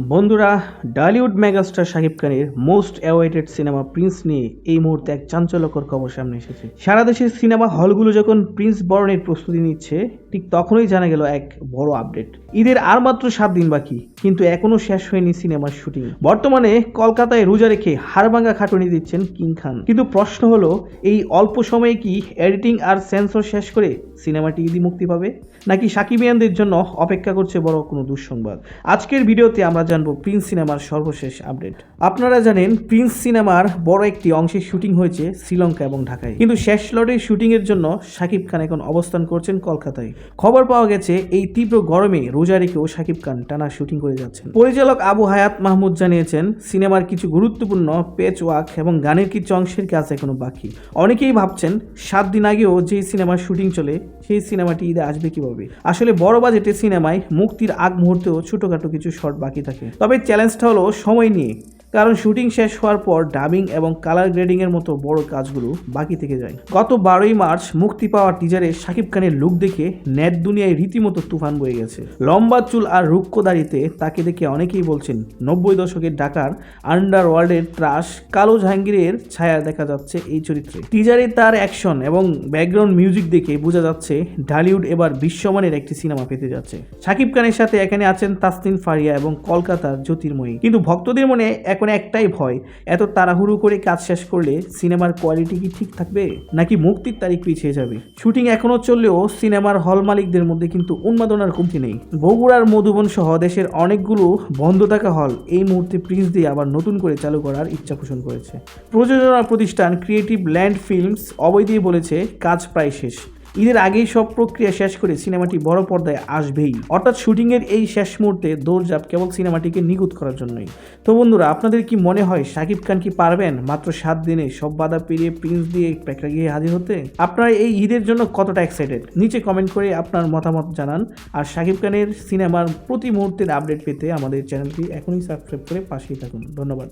বন্ধুরা, ডালিউড মেগাস্টার শাকিব খানের most awaited cinema Prince নিয়ে এই মুহূর্তে এক চাঞ্চল্যকর খবর সামনে এসেছে। সারা দেশের সিনেমা হলগুলো যখন প্রিন্স বরণের প্রস্তুতি নিচ্ছে, ঠিক তখনই জানা গেল এক বড় আপডেট। ঈদের আর মাত্র 7 দিন বাকি, কিন্তু এখনো শেষ হয়নি সিনেমার শুটিং। বর্তমানে কলকাতায় রোজা রেখে হাড়ভাঙ্গা খাটুনি দিচ্ছেন কিং খান। কিন্তু প্রশ্ন হলো, এই অল্প সময়ে কি এডিটিং আর সেন্সর শেষ করে সিনেমাটি ঈদই মুক্তি পাবে, নাকি সাকিবিয়ানদের জন্য অপেক্ষা করছে বড় কোনো দুঃসংবাদ? আজকের ভিডিওতে আমরা জানবো প্রিন্স সিনেমার সর্বশেষ আপডেট। আপনারা জানেন, প্রিন্স সিনেমার বড় একটি অংশের শুটিং হয়েছে শ্রীলঙ্কা এবং ঢাকায়, কিন্তু শেষ লটের শুটিং এর জন্য শাকিব খান এখন অবস্থান করছেন কলকাতায়। খবর পাওয়া গেছে, এই তীব্র গরমে রোজা রেখেও শাকিব খান টানা শুটিং করে যাচ্ছেন। পরিচালক আবু হায়াত মাহমুদ জানিয়েছেন, সিনেমার কিছু গুরুত্বপূর্ণ পেচ ওয়ার্ক এবং গানের কিছু অংশের কাজ এখনো বাকি। অনেকেই ভাবছেন, 7 দিন আগেও যে সিনেমার শুটিং চলে, সেই সিনেমাটি ঈদে আসবে কিভাবে? আসলে বড় বাজেটের সিনেমায় মুক্তির আগ মুহূর্তেও ছোটখাটো কিছু শর্ট বাকি থাকে। তবে চ্যালেঞ্জটা হলো সময় নিয়ে, কারণ শুটিং শেষ হওয়ার পর ডাবিং এবং কালার গ্রেডিং এর মতো বড় কাজগুলো বাকি থেকে যায়। গত 12ই মার্চ মুক্তি পাওয়া টিজারে শাকিব খানের লুক দেখে নেট দুনিয়ায় রীতিমতো তুফান বয়ে গেছে। লম্বা চুল আর রুক্ষ দাড়িতে তাকে দেখে অনেকেই বলছেন 90 দশকের ঢাকার আন্ডারওয়ার্ল্ডের ত্রাস কালো জাহাঙ্গীরের ছায়া দেখা যাচ্ছে এই চরিত্রে। টিজারে তার অ্যাকশন এবং ব্যাকগ্রাউন্ড মিউজিক দেখে বোঝা যাচ্ছে ঢালিউড এবার বিশ্বমানের একটি সিনেমা পেতে যাচ্ছে। শাকিব খানের সাথে এখানে আছেন তাসনিম ফারিয়া এবং কলকাতার জ্যোতির্ময়ী। কিন্তু ভক্তদের মনে এখন একটাই ভয়, এত তাড়াহুড়ো করে কাজ শেষ করলে সিনেমার কোয়ালিটি কি ঠিক থাকবে, নাকি মুক্তির তারিখ পিছিয়ে যাবে? শুটিং এখনো চললেও সিনেমার হল মালিকদের মধ্যে কিন্তু উন্মাদনার কমতি নেই। বগুড়ার মধুবন সহ দেশের অনেকগুলো বন্ধ থাকা হল এই মুহূর্তে প্রিন্স দিয়ে আবার নতুন করে চালু করার ইচ্ছা পোষণ করেছে। প্রযোজনা প্রতিষ্ঠান ক্রিয়েটিভ ল্যান্ড ফিল্মস অবৈ দিয়ে বলেছে, কাজ প্রায় শেষ। ঈদের আগেই সব প্রক্রিয়া শেষ করে সিনেমাটি বড় পর্দায় আসবেই। অর্থাৎ শুটিংয়ের এই শেষ মুহূর্তে দৌড়ঝাঁপ কেবল সিনেমাটিকে নিখুঁত করার জন্যই। তো বন্ধুরা, আপনাদের কি মনে হয় শাকিব খান কি পারবেন মাত্র 7 দিনে সব বাধা পেরিয়ে প্রিন্স দিয়ে প্রেক্ষাগৃহে হাজির হতে? আপনারা এই ঈদের জন্য কতটা এক্সাইটেড? নিচে কমেন্ট করে আপনার মতামত জানান। আর শাকিব খানের সিনেমার প্রতি মুহূর্তের আপডেট পেতে আমাদের চ্যানেলটি এখনই সাবস্ক্রাইব করে পাশেই থাকুন। ধন্যবাদ।